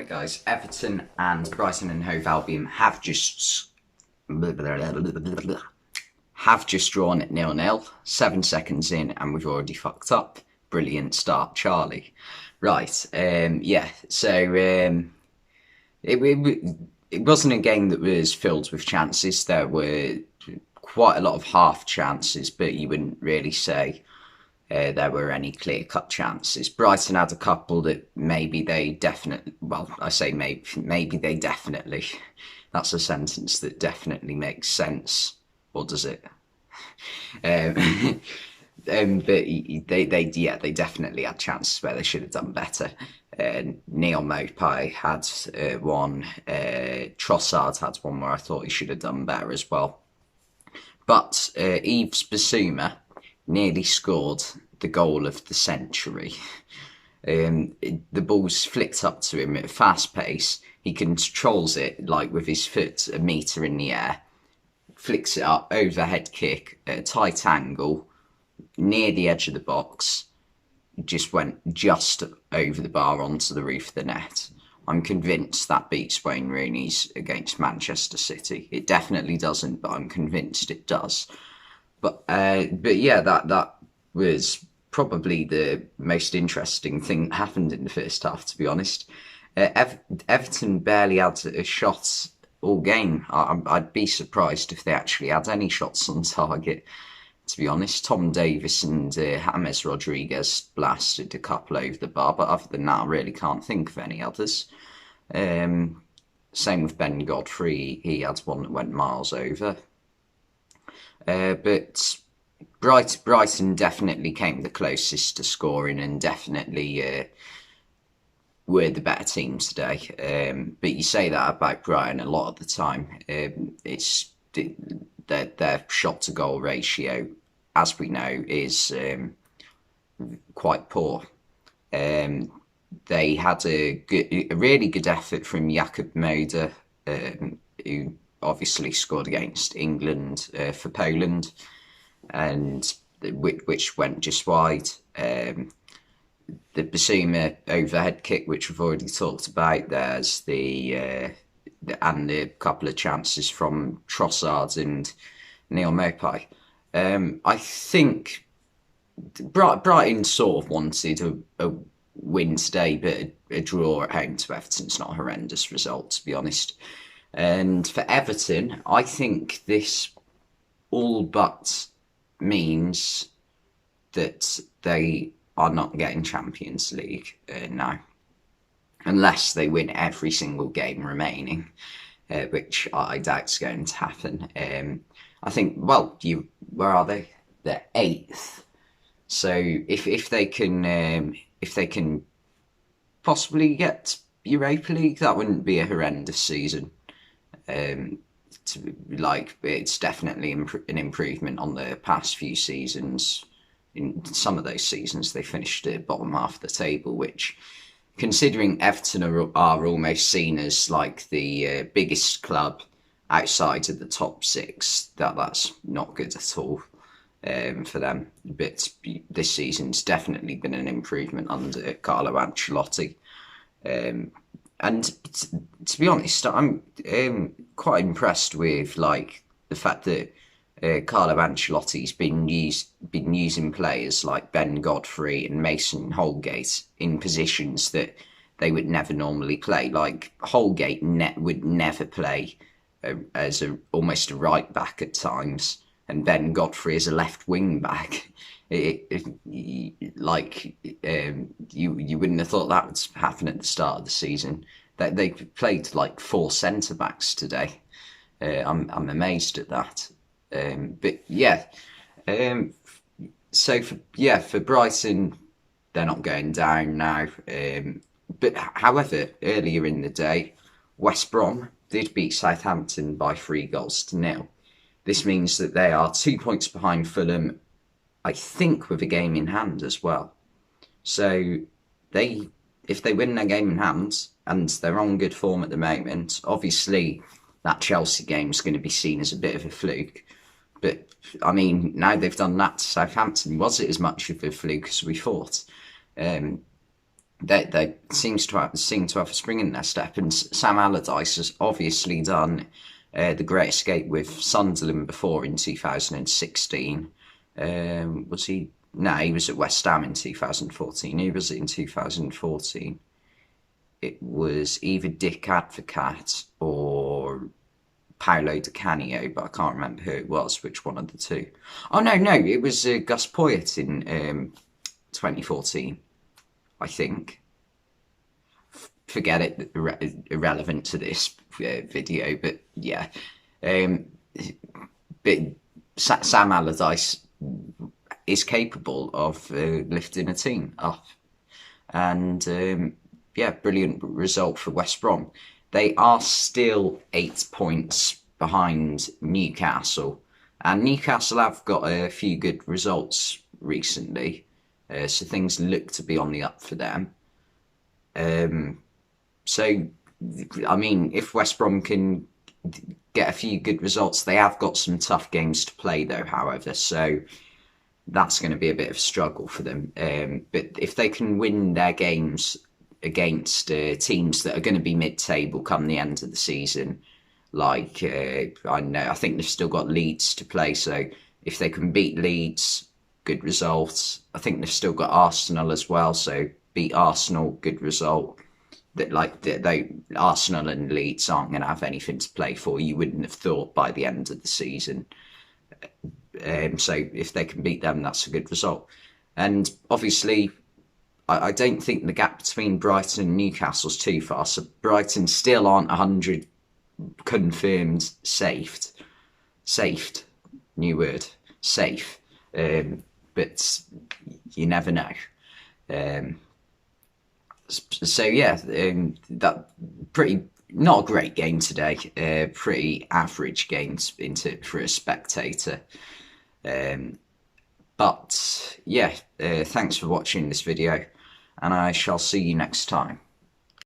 Right, guys, Everton and Brighton and Hove Albion have just drawn at 0-0, 7 seconds in, and we've already fucked up. Brilliant start, Charlie. Right, it wasn't a game that was filled with chances. There were quite a lot of half chances, but you wouldn't really say there were any clear-cut chances. Brighton had a couple that maybe they definitely, well, I say maybe they definitely, that's a sentence that definitely makes sense, or does it? But they definitely had chances where they should have done better. Neil Mopai had one, Trossard had one where I thought he should have done better as well. But Yves Bissouma nearly scored the goal of the century. The ball's flicked up to him at a fast pace. He controls it like with his foot a metre in the air, flicks it up, overhead kick at a tight angle, near the edge of the box, just went just over the bar onto the roof of the net. I'm convinced that beats Wayne Rooney's against Manchester City. It definitely doesn't, but I'm convinced it does. But yeah, that was probably the most interesting thing that happened in the first half, to be honest. Everton barely had a shot all game. I'd be surprised if they actually had any shots on target, to be honest. Tom Davis and James Rodriguez blasted a couple over the bar, but other than that, I really can't think of any others. Same with Ben Godfrey, he had one that went miles over. But Brighton definitely came the closest to scoring and definitely were the better team today. But you say that about Brighton a lot of the time. It's their shot to goal ratio, as we know, is quite poor. They had a really good effort from Jakub Moder, who obviously scored against England for Poland, and which went just wide. The Bissouma overhead kick, which we've already talked about. There's and the couple of chances from Trossard and Neil Mopai. I think Brighton sort of wanted a win today, but a draw at home to Everton's not a horrendous result, to be honest. And for Everton, I think this all but means that they are not getting Champions League now, unless they win every single game remaining, which I doubt is going to happen. I think, well, where are they? They're 8th. So if they can possibly get Europa League, that wouldn't be a horrendous season. It's definitely an improvement on the past few seasons. In some of those seasons, they finished at bottom half of the table, which, considering Everton are almost seen as like the biggest club outside of the top 6, that's not good at all for them. But this season's definitely been an improvement under Carlo Ancelotti. And to be honest, I'm quite impressed with like the fact that Carlo Ancelotti's been using players like Ben Godfrey and Mason Holgate in positions that they would never normally play. Like Holgate would never play as almost a right back at times, and Ben Godfrey as a left wing back. You wouldn't have thought that would happen at the start of the season. They played like 4 centre backs today. I'm amazed at that. But yeah, so for Brighton, they're not going down now. But however, earlier in the day, West Brom did beat Southampton by 3-0. This means that they are 2 points behind Fulham, I think, with a game in hand as well. So if they win their game in hand, and they're on good form at the moment, obviously that Chelsea game is going to be seen as a bit of a fluke. But I mean, now they've done that to Southampton, was it as much of a fluke as we thought? they seem to have a spring in their step, and Sam Allardyce has obviously done the Great Escape with Sunderland before in 2016. Was he? No, he was at West Ham in 2014. Who was it in 2014? It was either Dick Advocat or Paolo Di Canio, but I can't remember who it was, which one of the two. Oh, no, it was Gus Poyet in 2014, I think. Forget it, irrelevant to this video, but yeah. Um, but Sam Allardyce is capable of lifting a team up. And yeah, brilliant result for West Brom. They are still 8 points behind Newcastle, and Newcastle have got a few good results recently, so things look to be on the up for them. So, I mean, if West Brom can get a few good results, they have got some tough games to play, though, however, so that's going to be a bit of a struggle for them. But if they can win their games against teams that are going to be mid-table come the end of the season, like I know, I think they've still got Leeds to play. So if they can beat Leeds, good results. I think they've still got Arsenal as well. So beat Arsenal, good result. That Arsenal and Leeds aren't going to have anything to play for. You wouldn't have thought by the end of the season. So if they can beat them, that's a good result. And obviously, I don't think the gap between Brighton and Newcastle's too far. So Brighton still aren't 100 confirmed saved, new word, safe. But you never know. So yeah, that pretty not a great game today. Pretty average games into for a spectator. But yeah, thanks for watching this video, and I shall see you next time.